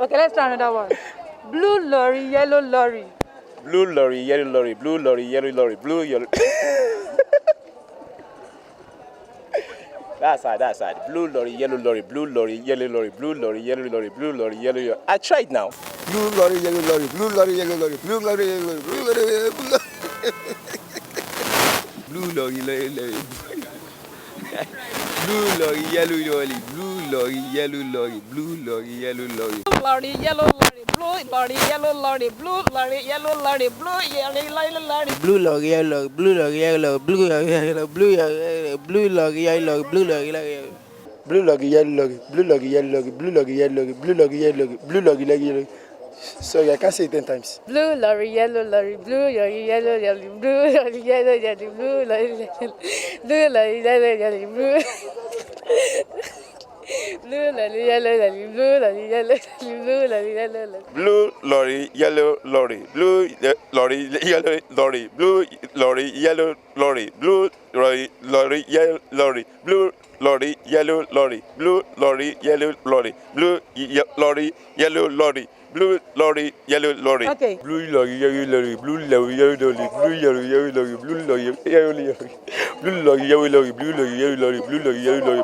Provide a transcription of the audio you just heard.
Okay, let's try another one. Blue lorry, yellow lorry. Blue lorry, yellow lorry, blue lorry, yellow lorry, blue yellow. That's hard. Blue lorry, yellow lorry, blue lorry, yellow lorry, blue lorry, yellow lorry, blue lorry, yellow lorry. I tried now. Blue lorry, yellow lorry, blue lorry, yellow lorry, blue lorry, yellow lorry, blue lorry, blue lorry. Blue lorry, yellow lorry. Blue lorry, yellow lorry, blue lorry, yellow lorry, blue lorry, yellow lorry. Lorry, yellow lorry, blue lorry, yellow lorry, blue lorry, yellow lorry, blue yellow lorry. Blue lorry, yellow, blue lorry, yellow, blue lorry, yellow, blue lorry, blue lorry, yellow, blue lorry, yellow. Blue lorry, yellow lorry, blue lorry, yellow lorry, blue lorry, yellow lorry, blue lorry, yellow lorry, blue lorry, yellow. Sorry, I can't say it 10 times. Blue lorry, yellow lorry, blue lorry, yellow lorry, blue lorry, yellow lorry, blue lorry, blue lorry, yellow lorry, blue. Blue lorry, yellow lorry, blue lorry, yellow lorry, blue lorry, yellow lorry. Blue lorry, yellow lorry, blue lorry, yellow lorry, blue lorry, yellow lorry, blue lorry, yellow lorry, blue lorry, yellow lorry, blue lorry, yellow lorry, blue lorry, yellow lorry, blue lorry, yellow lorry. Okay. Blue lorry, yellow lorry, blue lorry, yellow lorry, blue lorry, yellow lorry, blue lorry, yellow lorry, blue lorry, yellow lorry, blue lorry, yellow lorry, blue lorry, yellow lorry.